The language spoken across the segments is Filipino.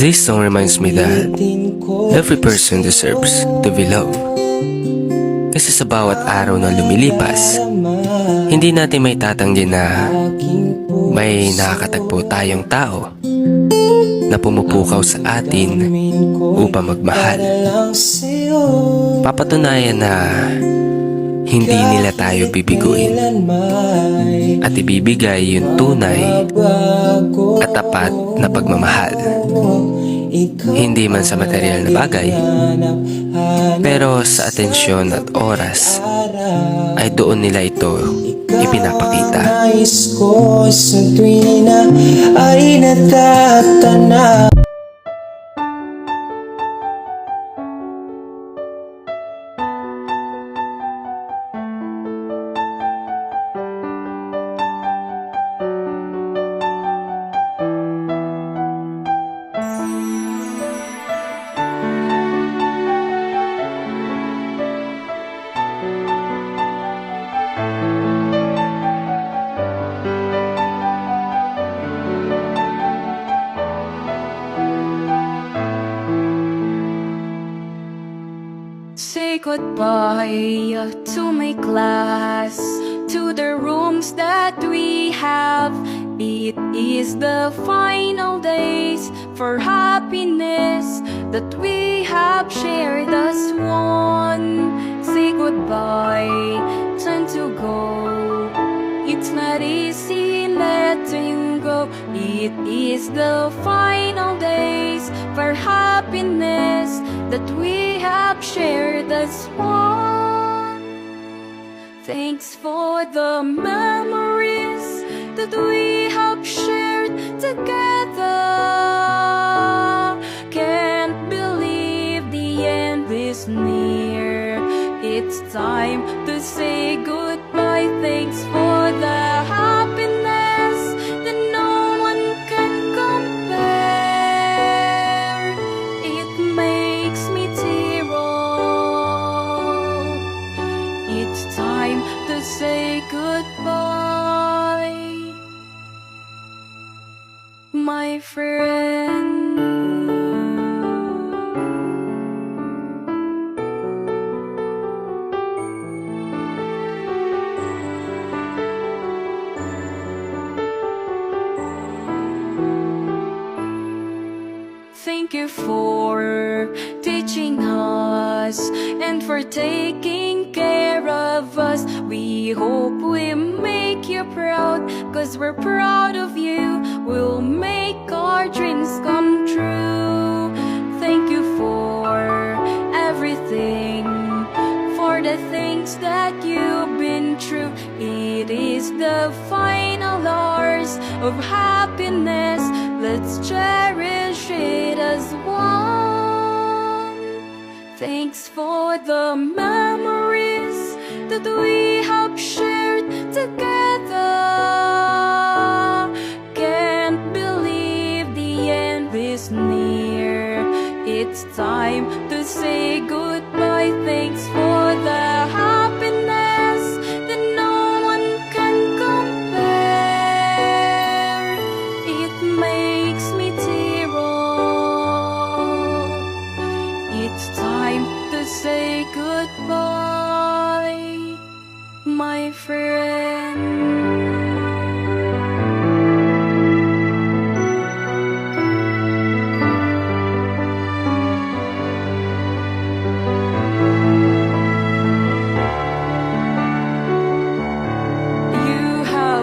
This song reminds me that every person deserves to be loved. Kasi sa bawat araw na lumilipas, hindi natin may tatanggi na may nakakatagpo tayong tao na pumupukaw sa atin upang magmahal. Papatunayan na hindi nila tayo bibiguin at ibibigay yung tunay at tapat na pagmamahal. Hindi man sa material na bagay, pero sa atensyon at oras ay doon nila ito ipinapakita. Nais ko sa tuwing na ay natatanaw. Say goodbye to my class, to the rooms that we have. It is the final days for happiness that we have shared as one. Say goodbye, time to go. It's not easy letting go. It is the final days for happiness that we have shared as one. Thanks for the memories that we have shared together. Can't believe the end is near. It's time to say goodbye. Thanks for the happiness that no one can compare. It makes me tear up. It's time to say goodbye, my friend. Thank you for teaching us and for taking care of us. We hope we make you proud, 'cause we're proud of you. We'll make our dreams come true. Thank you for everything, for the things that you've been through. It is the final hours of happiness. Let's cherish it as one. Thanks for the memories that we have shared together. Can't believe the end is near. It's time to say goodbye. Thanks for the happiness that no one can compare. It makes me tear up. It's time to say goodbye, my friend.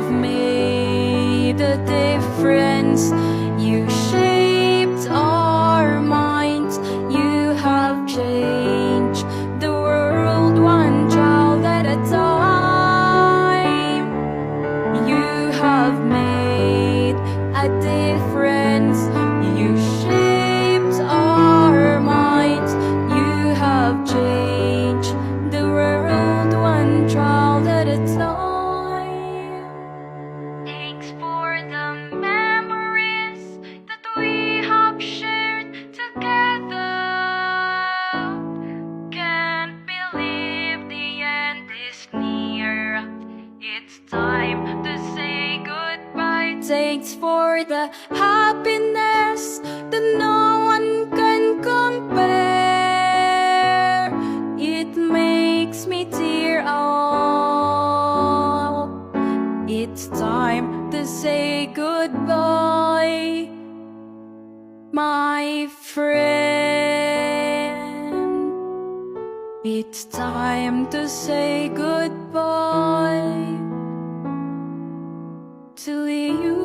Made a difference. You shaped our minds. You have changed the world one child at a time. You have made a difference. You shaped our minds. You have changed the world one child at a time. Thanks for the happiness that no It's time to say goodbye, my friend. It's time to say goodbye to you.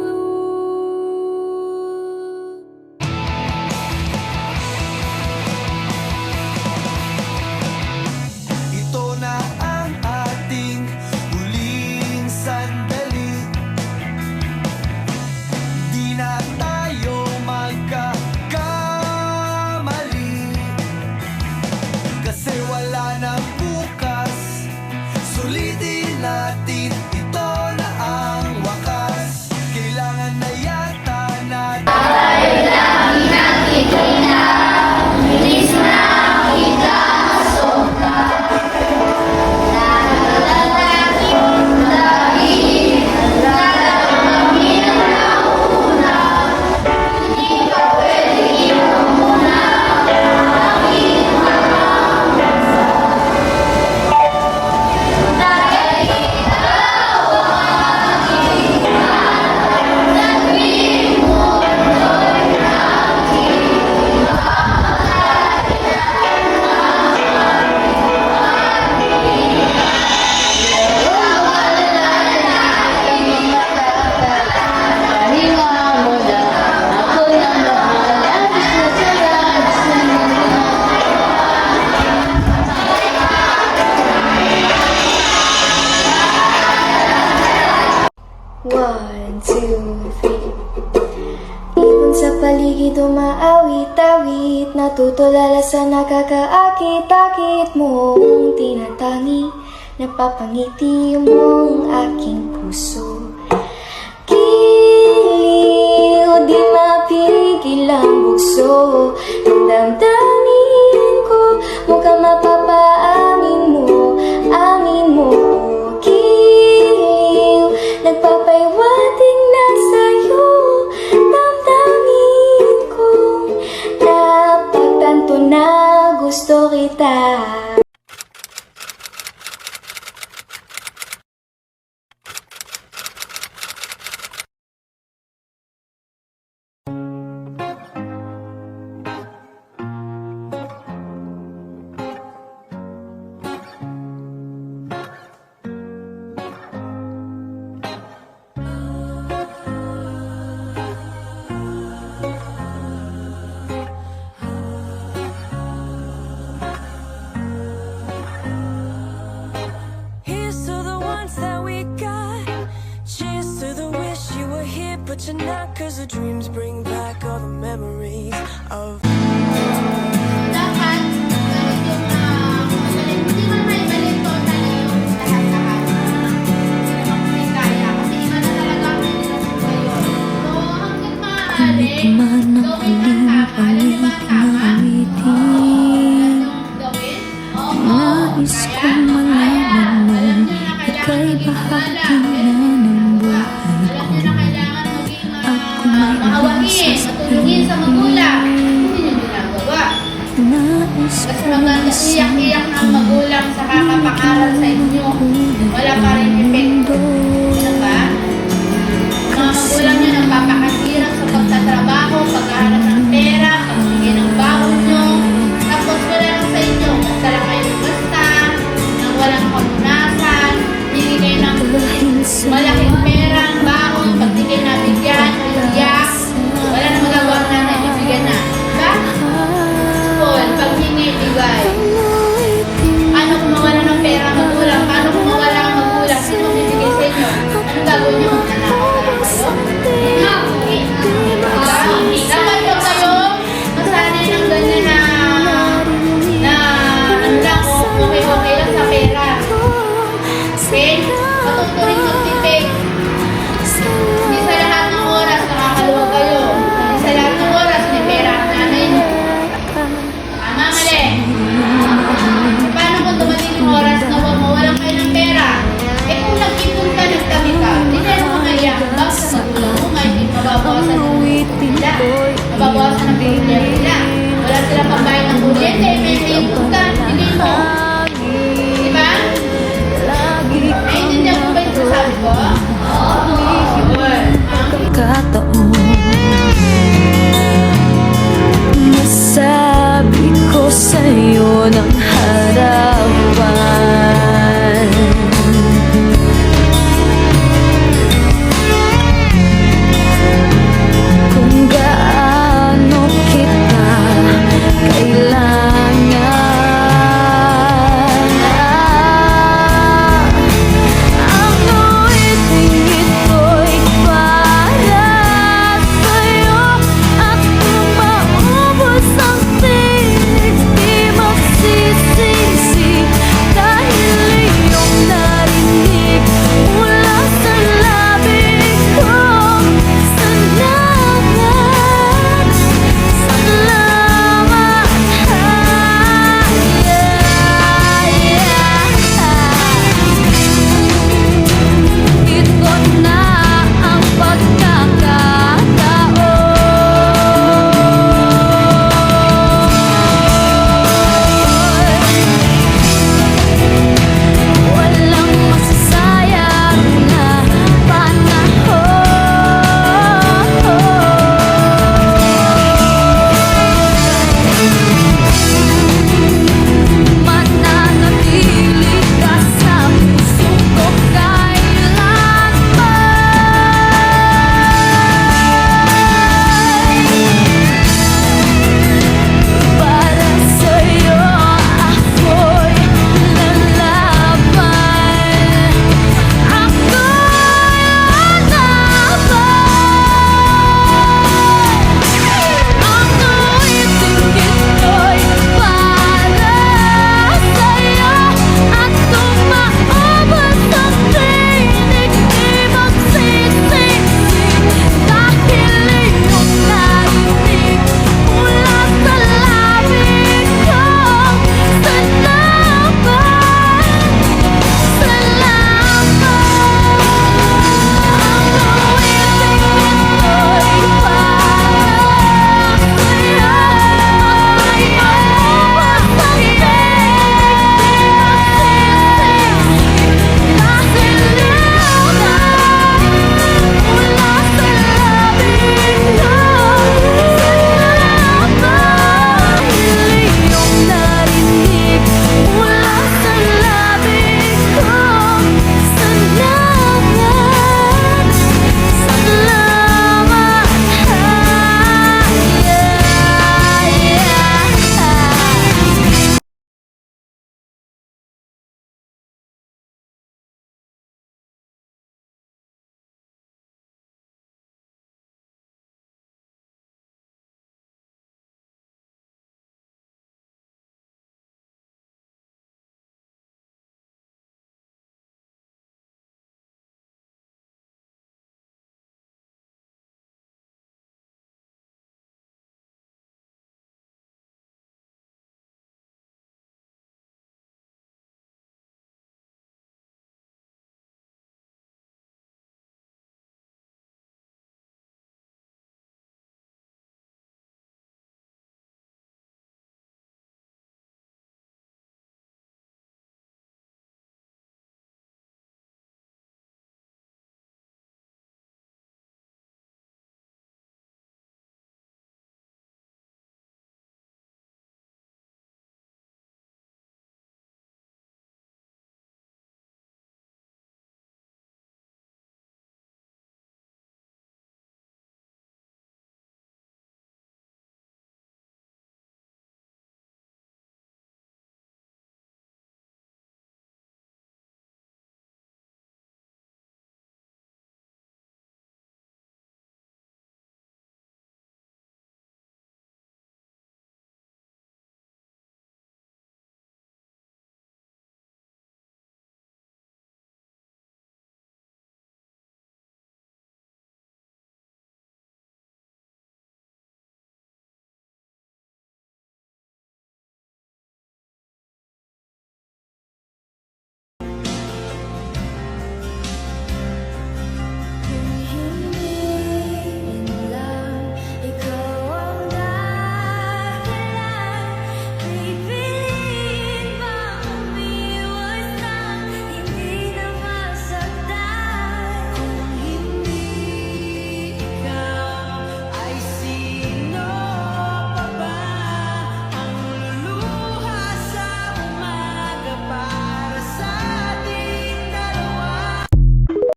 Ito na ang ating huling sandali. Di na tayo magkakamali, kasi wala nang bukas. Sulitin natin, ito na ang wakas. Kailangan na yata natin One, two, three. Ibon sa paligid umaawit-awit, natutulala sa nakakaakit-akit mong tinatangi. Napapangiti mong aking puso. Giliw, di mapigil ang bugso ng damdamin ko. Mukhang mapapaamin mo, amin mo. Giliw, nagpapaiwating na sa'yo. Damdamin kong napagtanto na gusto kita. Here's to the ones that we got. Cheers to the wish you were here, but you're not. 'Cause the dreams bring back all the memories of. Dapat gawin yung mabalik. Hindi man may balik total yung lahat-lahat. Hindi naman may kaya. Kasi iba na talaga ang relasyon ngayon. So, hanggang maaari, gawin ang tama. Alam niyo ba ang tama? Anong gawin? Oo. Nais kong malaman mo, ika'y bahagi na ng buhay Alam niyo na kailangan maging mahawain, matulungin sa magulang. Hindi niyo ginagawa. Nais Kasi kong maganda iyak-iyak ng magulang sa kakapangaral sa inyo. Wala pa rin epekto. Ano ba? Mga magulang nyo nagpapakahirap sa pagtatrabaho, pagkahanap ng pera, pagbigay ng baon nyo. Tapos wala lang sa inyo. Basta lang kayo basta, nang walang pamunasan, hindi kayo ng dahil sa malaking perang baon, pag di kayo nabigyan, iyak. Wala na magagawa na naibibigyan na. Diba? Paul, pag hindi bigay. Ano kung mawala ng pera ang magulang? Paano kung mawala ang magulang? Sino ang bibigay sa inyo? Anong gagawin nyo? Nanakaw na lang kayo? Dapat yung kayo masanay ng ganyan na ano lang, okay lang sa pera. Okay? Matuto rin magtipid. Hindi sa lahat ng oras nakakaluwa kayo. Hindi sa lahat ng oras may pera ang nanay nyo. Tama, mali. Paano kung dumating yung oras na mawalan kayo ng pera? Eh kung nag-ipon ka, nagtabi ka, hindi kayo mangaiyak sa magulang mo, ngayon hindi mababawasan ng nila. Mababawasan ng problema nila. Wala silang pambayad ng kuryente, may ipon ka.